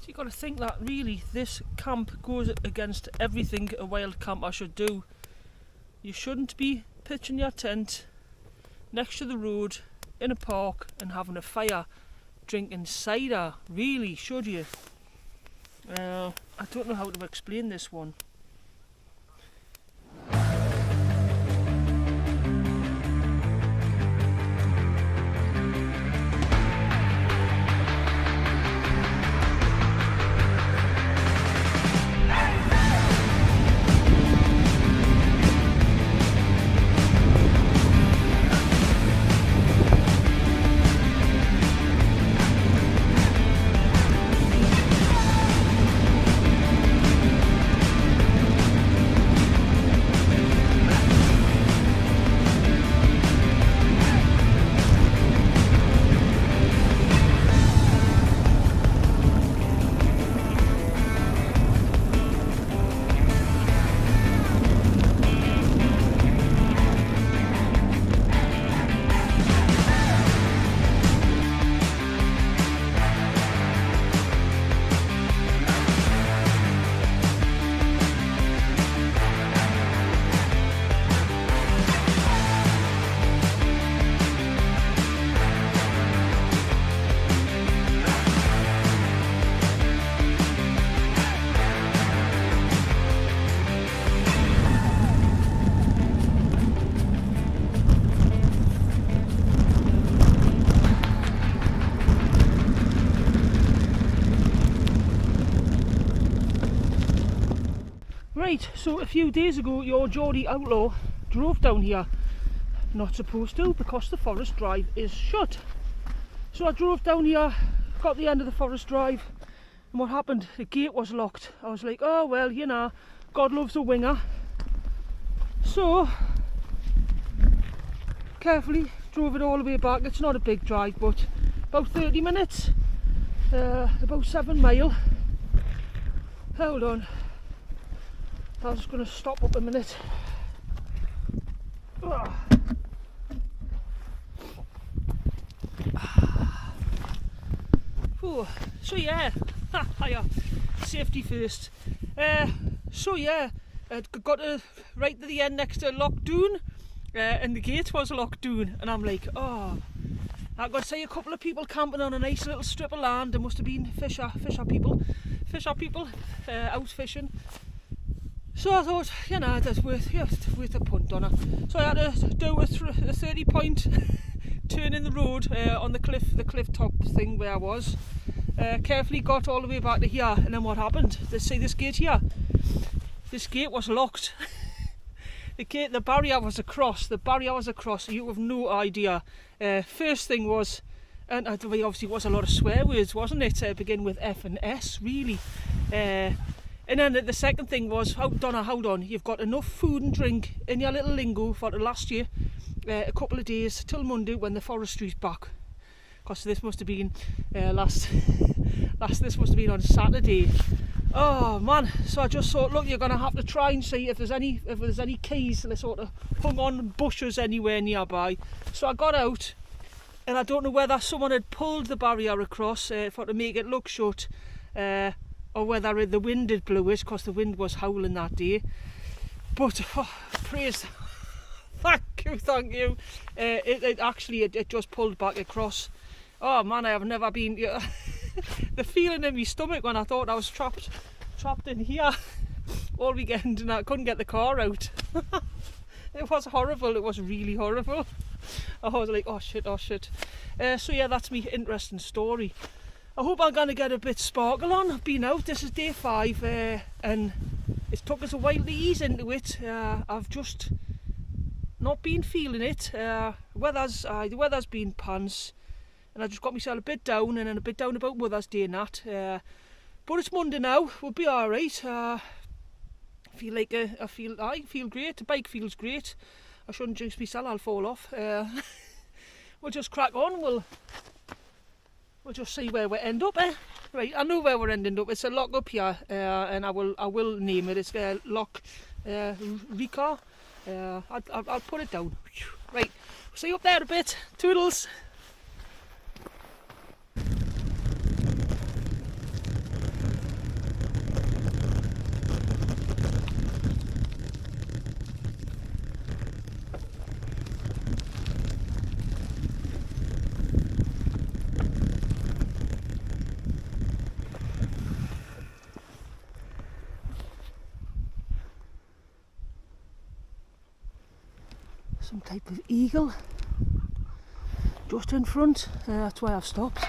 You got to think that really this camp goes against everything a wild camper should do. You shouldn't be pitching your tent next to the road in a park and having a fire drinking cider, really, should you? I don't know how to explain this one. Right, so a few days ago your Geordie Outlaw drove down here. Not supposed to, because the forest drive is shut. So I drove down here, got the end of the forest drive, and what happened? The gate was locked. I was like, oh well, you know, God loves a winger. So carefully drove it all the way back. It's not a big drive, but about 30 minutes, about 7 mile. Hold on, I was just going to stop up a minute. So yeah, safety first. So yeah, got to right to the end next to Loch Riecawr, and the gate was Loch Riecawr, and I'm like, oh, I've got to say a couple of people camping on a nice little strip of land. There must have been fisher people out fishing. So I thought, you know, that's worth a punt on it. So I had to do a 30-point turn in the road on the cliff top thing where I was. Carefully got all the way back to here, and then what happened? Let's see this gate here. This gate was locked. The barrier was across. You have no idea. First thing was, and obviously it was a lot of swear words, wasn't it? Begin with F and S, really. And then the second thing was, hold on, you've got enough food and drink in your little lingo for to last you a couple of days till Monday when the forestry's back. Because this must have been this must have been on Saturday. Oh man! So I just thought, look, you're gonna have to try and see if there's any keys that sort of hung on bushes anywhere nearby. So I got out, and I don't know whether someone had pulled the barrier across to make it look shut. Or whether the wind had blew it, because the wind was howling that day. But praise, thank you. It just pulled back across. Oh man, I have never been. The feeling in my stomach when I thought I was trapped in here all weekend and I couldn't get the car out. It was horrible. It was really horrible. I was like, oh shit. So yeah, that's me interesting story. I hope I'm going to get a bit sparkle on. I've been out, this is day 5, and it's took us a while to ease into it. I've just not been feeling it. The weather's been pants, and I just got myself a bit down, and then a bit down about Mother's Day and that. But it's Monday now, we'll be alright. I feel great, the bike feels great. I shouldn't jinx myself, I'll fall off. We'll just crack on, we'll just see where we end up. Right, I know where we're ending up. It's a lock up here, and I will name it. It's Loch Riecawr. I'll put it down. Right, see you up there a bit. Toodles. Some type of eagle just in front. That's why I've stopped.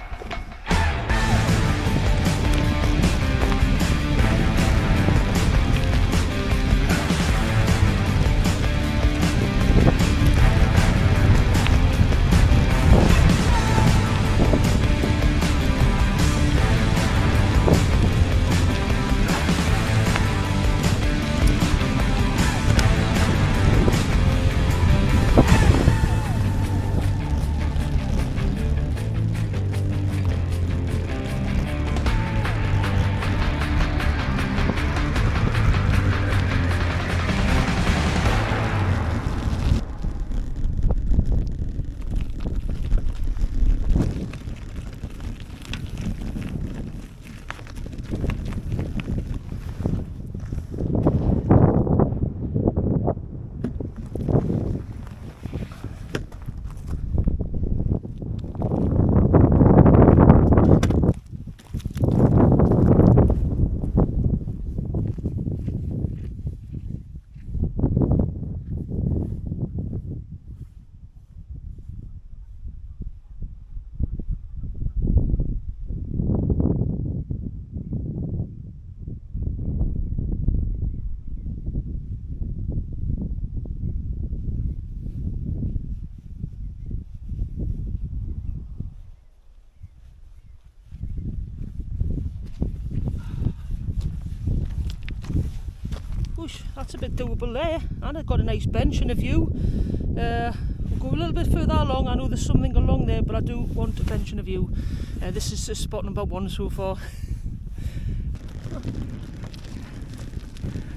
That's a bit doable there, and I've got a nice bench and a view. We'll go a little bit further along. I know there's something along there, but I do want a bench and a view. This is spot number 1 so far.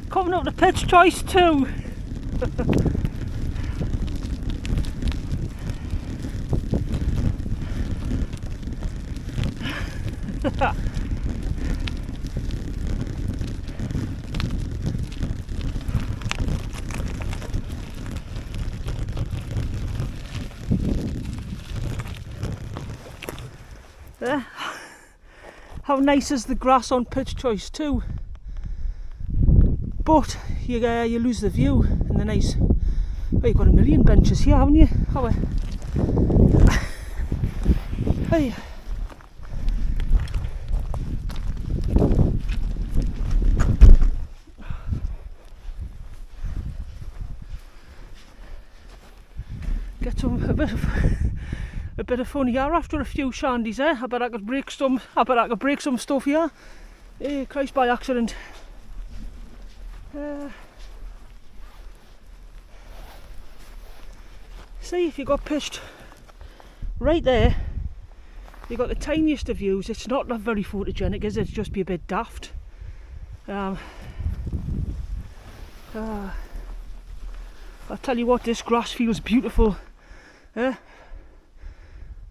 Coming up to pitch choice 2. How nice is the grass on pitch choice 2? But you lose the view and the nice. Well, you've got a million benches here, haven't you? Hey. Get some a bit of fun here after a few shandies there. I bet I could break some stuff here. Christ, by accident. See, if you got pitched right there, you got the tiniest of views. It's not very photogenic, is it? It's just be a bit daft. I'll tell you what, this grass feels beautiful.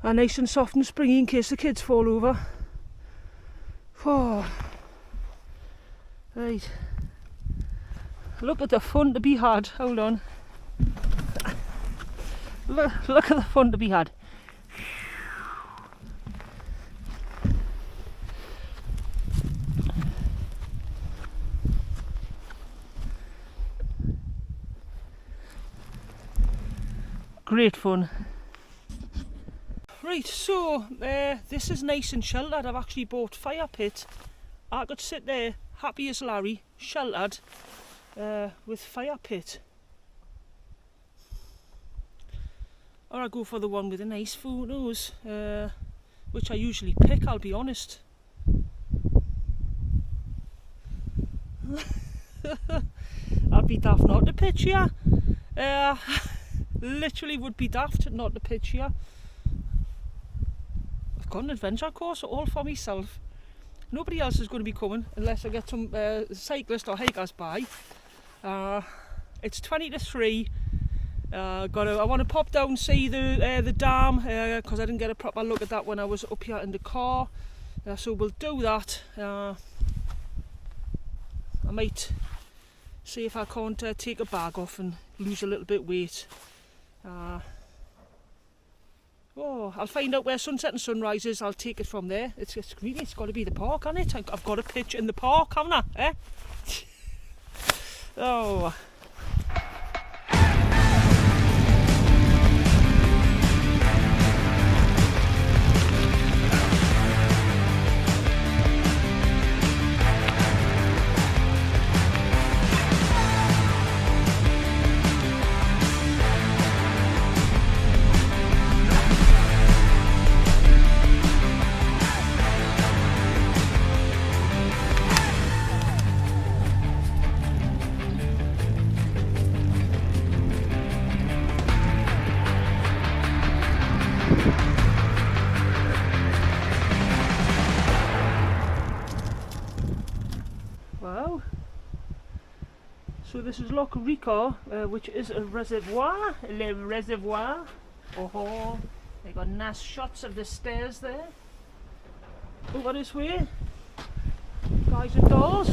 And nice and soft and springy in case the kids fall over. Oh. Right. Look at the fun to be had. Hold on. Look at the fun to be had. Great fun. Right, so this is nice and sheltered. I've actually bought fire pit. I could sit there happy as Larry, sheltered with fire pit. Or I go for the one with the nice photos, which I usually pick, I'll be honest. I'd be daft not to pitch here. Literally would be daft not to pitch here. I've got an adventure course all for myself. Nobody else is going to be coming unless I get some cyclist or hikers by. It's 20 to 3. I want to pop down and see the dam because I didn't get a proper look at that when I was up here in the car. So we'll do that. I might see if I can't take a bag off and lose a little bit of weight. I'll find out where sunset and sunrise is. I'll take it from there. It's got to be the park, hasn't it? I've got a pitch in the park, haven't I? Eh? Wow. So this is Loch Riecawr, which is a reservoir. Le reservoir. Oh, they got nice shots of the stairs there. Over this way, guys and dolls.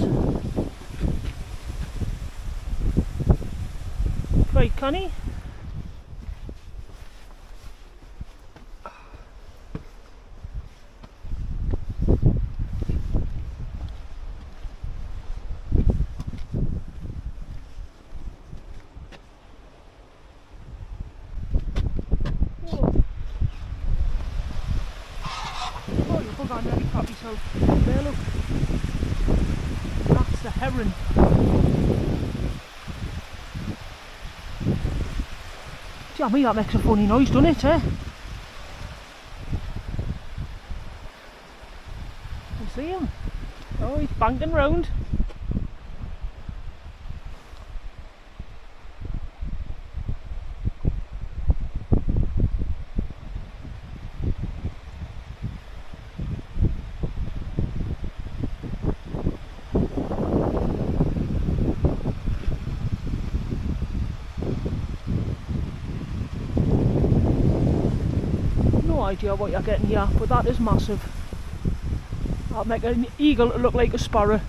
Quite canny. There, look. That's the heron. Gee, I mean, that makes a funny noise, doesn't it, eh? You see him? Oh, he's banking round. No idea what you're getting here, but that is massive. That'll make an eagle look like a sparrow.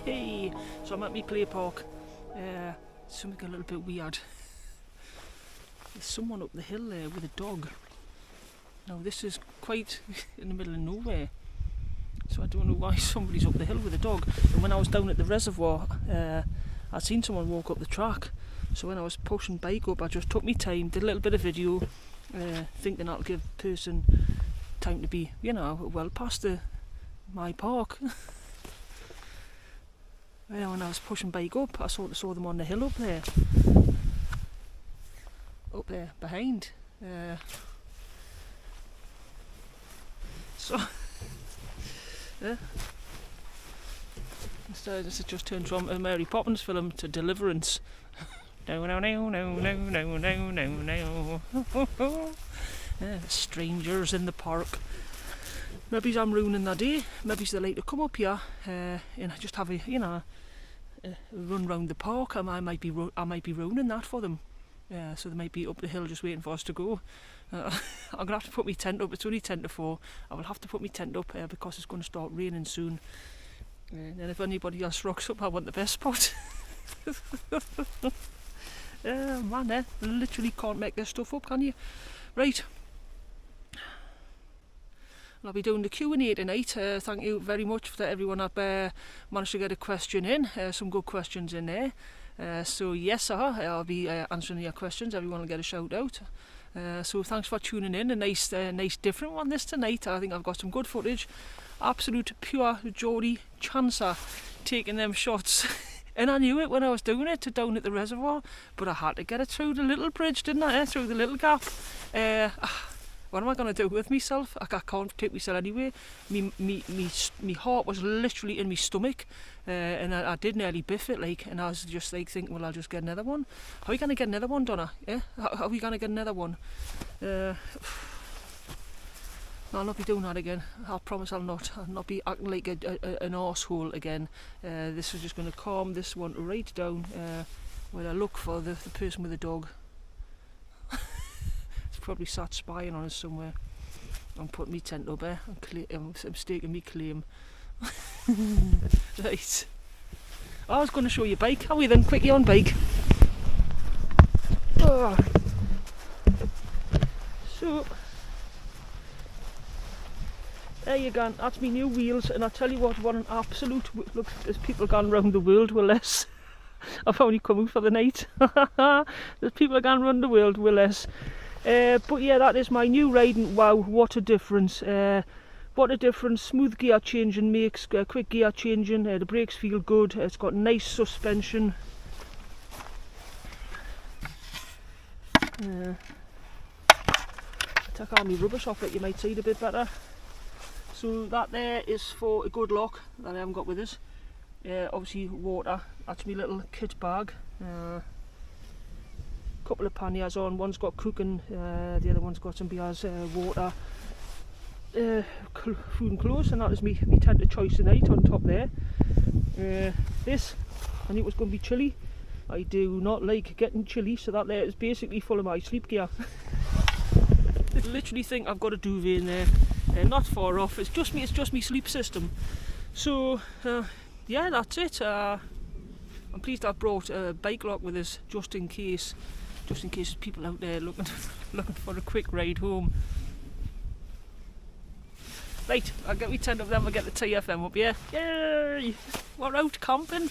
Hey, so I'm at my play park. Something a little bit weird. There's someone up the hill there with a dog. Now this is quite in the middle of nowhere, so I don't know why somebody's up the hill with a dog. And when I was down at the reservoir, I'd seen someone walk up the track. So when I was pushing bike up, I just took my time, did a little bit of video, thinking that'll give the person time to be, you know, well past my park. Well, when I was pushing bike up, I sort of saw them on the hill up there behind. So, instead, this has just turned from a Mary Poppins film to Deliverance. No, no, no, no, no, no, no, no, no. Strangers in the park. maybe I'm ruining their day. Maybe they like to come up here and just have a, you know, a run round the park. I might be ruining that for them. So they might be up the hill just waiting for us to go. I'm going to have to put my tent up. It's only 10 to 4. I will have to put my tent up because it's going to start raining soon. And if anybody else rocks up, I want the best spot. Man, literally can't make this stuff up, can you? Right. I'll be doing the Q&A tonight. Thank you very much to everyone that managed to get a question in. Some good questions in there. So yes, sir, I'll be answering your questions. Everyone will get a shout out. So thanks for tuning in. A nice different one this tonight. I think I've got some good footage. Absolute pure Geordie chancer taking them shots. And I knew it when I was doing it down at the reservoir, but I had to get it through the little bridge, didn't I? Through the little gap. What am I going to do with myself? I can't take myself anywhere. Me heart was literally in my stomach, and I did nearly biff it, like. And I was just like thinking, well, I'll just get another one. How are we going to get another one, Donna? Yeah, how are we going to get another one? I'll not be doing that again. I promise I'll not be acting like an arsehole again. This is just going to calm this one right down while I look for the person with the dog. It's probably sat spying on us somewhere. I'm putting my tent up there. I'm staking me claim. Right. I was going to show you bike. How are we then? Quickly on bike. Oh. So. There you go, that's my new wheels, and I tell you what an absolute, look, there's people gone round the world with less. I've only come out for the night. There's people gone round the world with less. But yeah, that is my new riding. Wow, what a difference. What a difference. Smooth gear changing makes, quick gear changing, the brakes feel good, it's got nice suspension. Take all my rubbish off it, you might see it a bit better. So that there is for a good lock that I haven't got with us. Obviously water, that's my little kit bag. Couple of panniers on, one's got cooking, the other one's got some beers, water, food and clothes, and that is me tent of choice tonight on top there. This, I knew it was going to be chilly. I do not like getting chilly, so that there is basically full of my sleep gear. I literally think I've got a duvet in there. Not far off. It's just me sleep system. So yeah, that's it. I'm pleased I've brought a bike lock with us just in case there's people out there looking for a quick ride home. Right, I'll get me tent up, then we'll get the TFM up. Yeah, yay! We're out camping.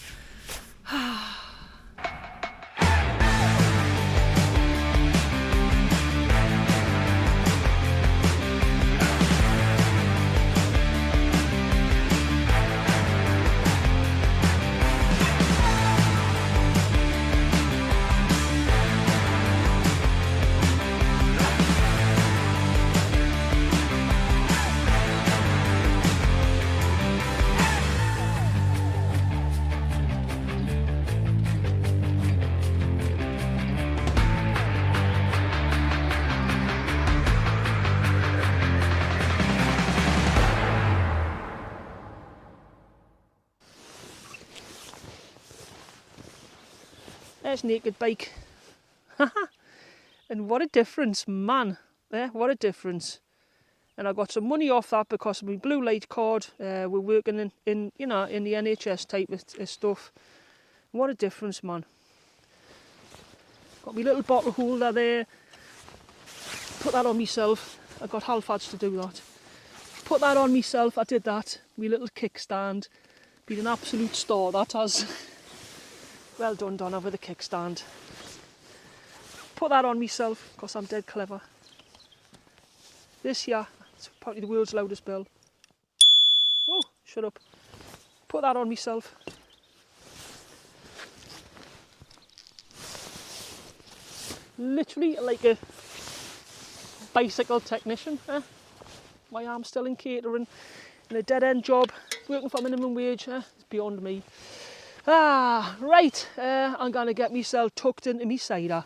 There's naked bike. And what a difference, man. What a difference. And I got some money off that because of my blue light card. We're working in you know, in the NHS type of stuff. What a difference, man. Got my little bottle holder there. Put that on myself. I got Halfads to do that. Put that on myself. I did that. My little kickstand. Been an absolute star, that has. Well done, Donna, with the kickstand. Put that on myself, because I'm dead clever. This here, it's probably the world's loudest bell. Oh, shut up. Put that on myself. Literally like a bicycle technician. My arm's still in catering, in a dead-end job, working for minimum wage. It's beyond me. Right, I'm going to get myself tucked into my cider.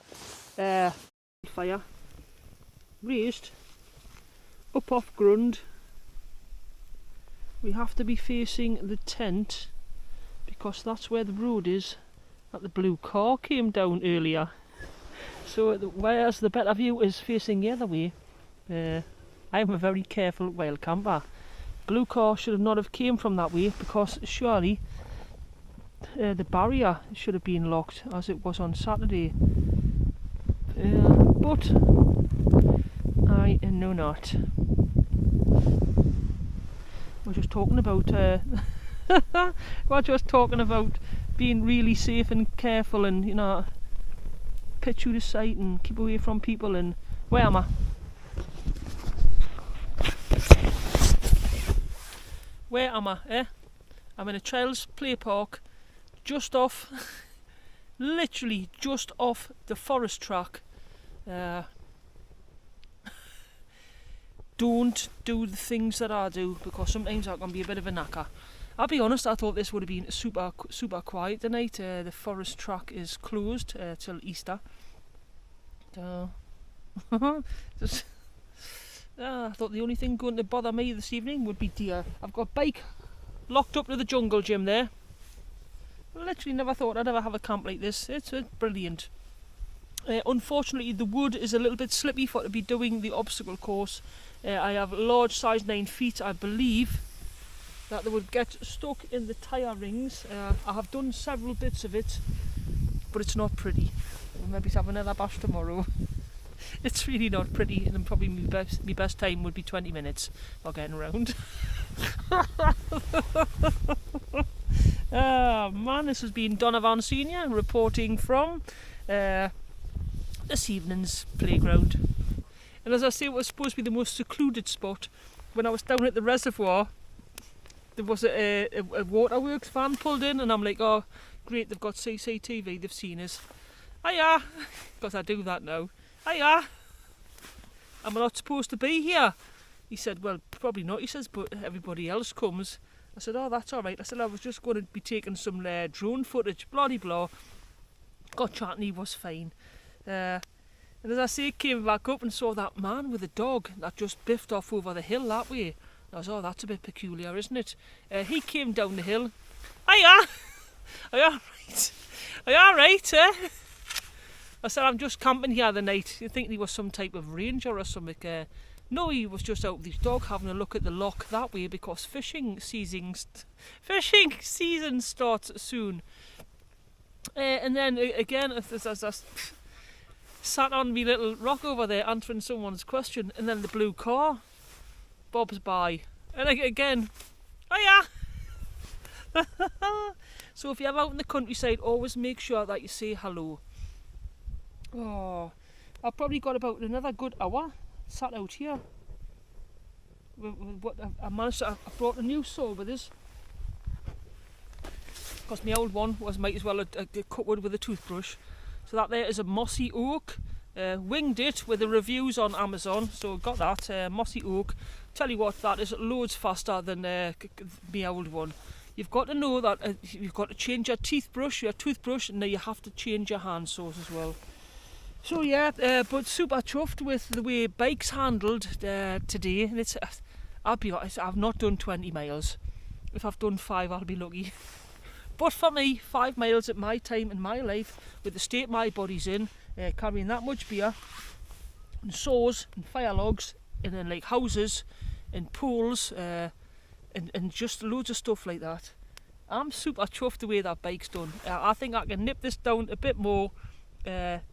Fire raised up off ground, we have to be facing the tent because that's where the road is that the blue car came down earlier. So whereas the better view is facing the other way, I'm a very careful wild camper. Blue car should have not have came from that way because surely the barrier should have been locked as it was on Saturday. But I know not. We're just talking about we're just talking about being really safe and careful, and you know, pitch you to sight and keep away from people. And where am I? Where am I? I'm in a child's play park, just off, literally just off the forest track. Don't do the things that I do because sometimes I can be a bit of a knacker. I'll be honest, I thought this would have been super quiet tonight. The forest track is closed till Easter. I thought the only thing going to bother me this evening would be deer. I've got bike locked up to the jungle gym there. Literally never thought I'd ever have a camp like this. It's brilliant. Unfortunately, the wood is a little bit slippy for to be doing the obstacle course. I have large size 9 feet. I believe that they would get stuck in the tyre rings. I have done several bits of it, but it's not pretty. We'll maybe have another bash tomorrow. It's really not pretty, and probably my best time would be 20 minutes for getting around. Oh man, this has been Donovan Senior reporting from this evening's playground. And as I say, it was supposed to be the most secluded spot. When I was down at the reservoir, there was a waterworks van pulled in, and I'm like, oh great, they've got CCTV, they've seen us. Hiya! Because I do that now. Hiya! Am I not supposed to be here? He said, well, probably not. He says, but everybody else comes. I said, oh, that's alright. I said, I was just going to be taking some drone footage, blah de blah. Got chatting, he was fine. And as I say, came back up and saw that man with a dog that just biffed off over the hill that way. I was, oh, that's a bit peculiar, isn't it? He came down the hill. Hiya! Are you alright? Are you alright, I said, I'm just camping here the night. You think he was some type of ranger or something? No, he was just out with his dog having a look at the loch that way because fishing season starts soon. And then again, as I sat on me little rock over there answering someone's question, and then the blue car bobs by, and again, hiya! So if you're out in the countryside, always make sure that you say hello. Oh, I've probably got about another good hour sat out here. What I managed to, I brought a new saw with us because my old one was might as well cut wood with a toothbrush. So that there is a mossy oak. Winged it with the reviews on Amazon, so got that mossy oak. Tell you what, that is loads faster than my old one. You've got to know that you've got to change your toothbrush, and then you have to change your hand saws as well. So yeah, but super chuffed with the way bike's handled today. And it's, I'll be honest, I've not done 20 miles. If I've done 5, I'll be lucky. But for me, 5 miles at my time in my life, with the state my body's in, carrying that much beer, and saws, and fire logs, and then like houses, and pools, and just loads of stuff like that. I'm super chuffed the way that bike's done. I think I can nip this down a bit more,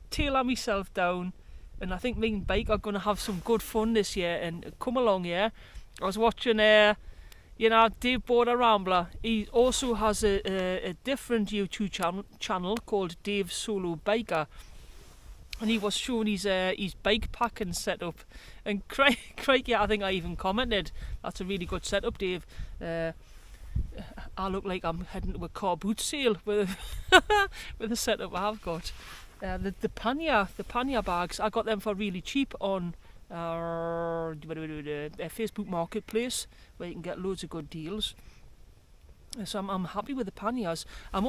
tailor myself down, and I think me and bike are going to have some good fun this year, and come along here. I was watching Dave Border Rambler. He also has a different YouTube channel called Dave Solo Biker, and he was showing his bikepacking setup, and crikey, I think I even commented, that's a really good setup, Dave. I look like I'm heading to a car boot sale with with the setup I've got. The pannier bags, I got them for really cheap on Facebook Marketplace, where you can get loads of good deals. So I'm happy with the panniers. I'm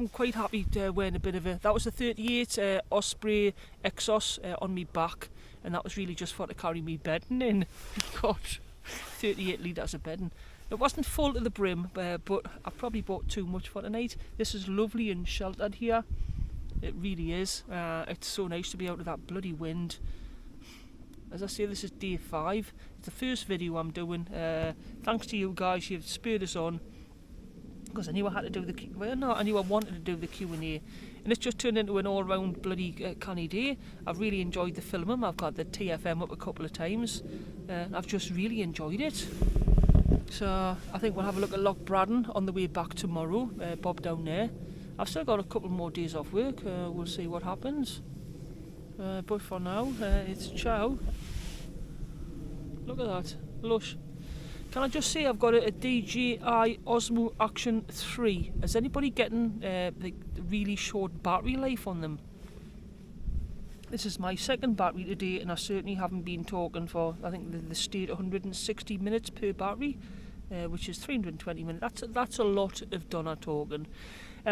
quite happy wearing a bit of that was a 38 Osprey Exos on me back, and that was really just for to carry me bedding in. God, 38 litres of bedding. It wasn't full to the brim, but I probably bought too much for tonight. This is lovely and sheltered here. It really is. It's so nice to be out of that bloody wind. As I say, this is day 5. It's the first video I'm doing. Thanks to you guys, you've spurred us on. Because I knew I had to do the I knew I wanted to do the Q&A, and it's just turned into an all-round bloody canny day. I've really enjoyed the filming. I've got the TFM up a couple of times, and I've just really enjoyed it. So I think we'll have a look at Loch Braddon on the way back tomorrow. Bob down there. I've still got a couple more days off work. We'll see what happens. But for now, it's ciao. Look at that, lush. Can I just say I've got a DJI Osmo Action 3. Is anybody getting the really short battery life on them? This is my second battery today, and I certainly haven't been talking for, I think the state 160 minutes per battery, which is 320 minutes. That's a lot of done talking.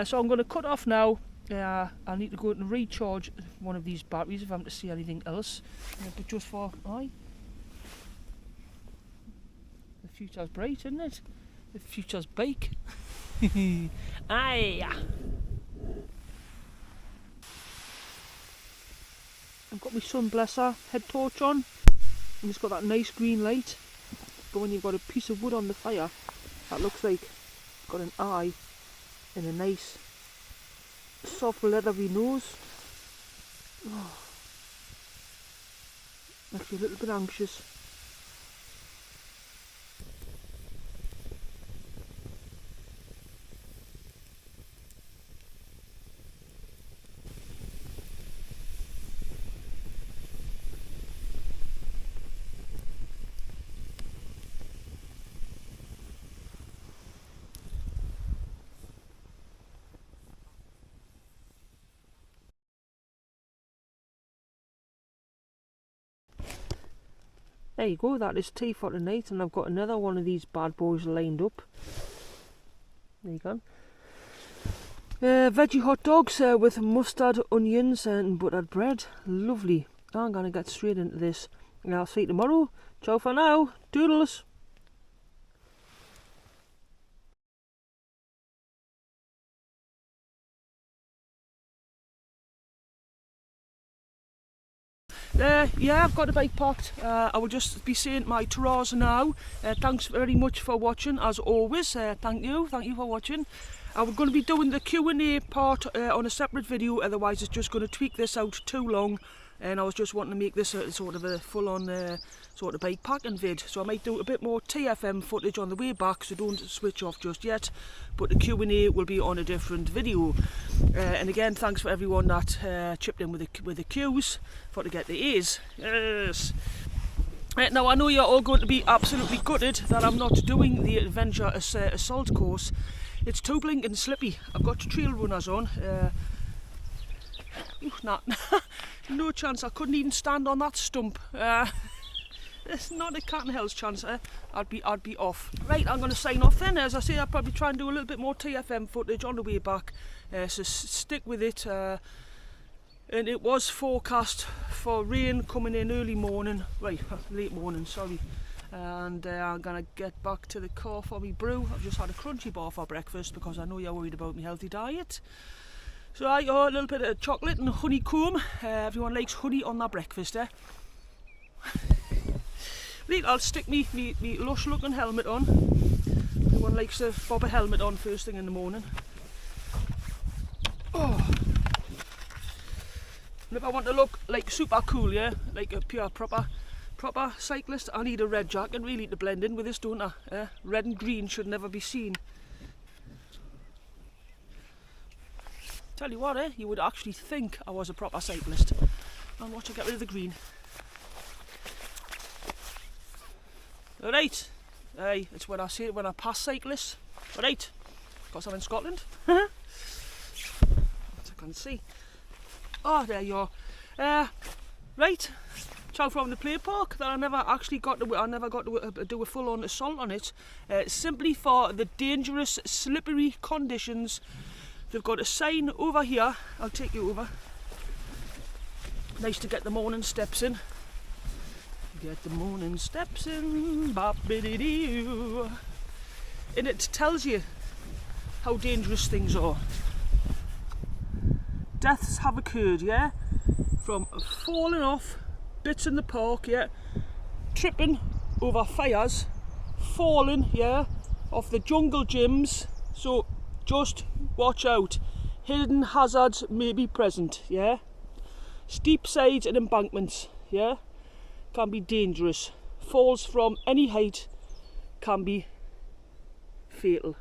So I'm going to cut off now. I need to go and recharge one of these batteries if I'm to see anything else. But just for the future's bright, isn't it? The future's bike. Aye. I've got my sun blesser head torch on, and it's got that nice green light. But when you've got a piece of wood on the fire, that looks like it's got an eye and a nice soft leathery nose. Oh. Actually a little bit anxious. There you go, that is tea for tonight, and I've got another one of these bad boys lined up. There you go. Veggie hot dogs with mustard, onions and buttered bread. Lovely. I'm going to get straight into this. And I'll see you tomorrow. Ciao for now. Doodles. Yeah, I've got the bike parked. I will just be saying my ta-ra's now. Thanks very much for watching, as always. Thank you for watching. I'm going to be doing the Q&A part on a separate video, otherwise it's just going to tweak this out too long. And I was just wanting to make this a sort of a full-on sort of bike packing vid. So I might do a bit more TFM footage on the way back, so don't switch off just yet. But the Q&A will be on a different video. And again, thanks for everyone that chipped in with the Qs for to get the A's. Yes. Now I know you're all going to be absolutely gutted that I'm not doing the Adventure Assault course. It's too blinking slippy. I've got trail runners on. No chance. I couldn't even stand on that stump. It's not a cat and hell's chance. I'd be off. Right, I'm going to sign off then. As I say, I'll probably try and do a little bit more TFM footage on the way back. So stick with it. And it was forecast for rain coming in early morning. Right, late morning, sorry. And I'm going to get back to the car for me brew. I've just had a crunchy bar for breakfast because I know you're worried about my healthy diet. So I got a little bit of chocolate and honeycomb. Everyone likes honey on their breakfast, eh? Right, I'll stick me lush looking helmet on. Everyone likes to bob a helmet on first thing in the morning. Oh. And if I want to look like super cool, yeah, like a pure proper cyclist, I need a red jacket really to blend in with this, don't I? Red and green should never be seen. Tell you what, you would actually think I was a proper cyclist. And watch I get rid of the green. Alright, it's what I say when I pass cyclists. Alright, because I'm in Scotland. As I can see. Oh, there you are. Right, ciao from the play park. That I never got to do a full-on assault on it. Simply for the dangerous, slippery conditions. They've got a sign over here. I'll take you over. Nice to get the morning steps in. Get the morning steps in. Bop-biddy-doo. and it tells you how dangerous things are. Deaths have occurred, yeah, from falling off bits in the park, yeah, tripping over fires, falling, yeah, off the jungle gyms. So just watch out. Hidden hazards may be present, yeah. Steep sides and embankments, yeah, can be dangerous. Falls from any height can be fatal.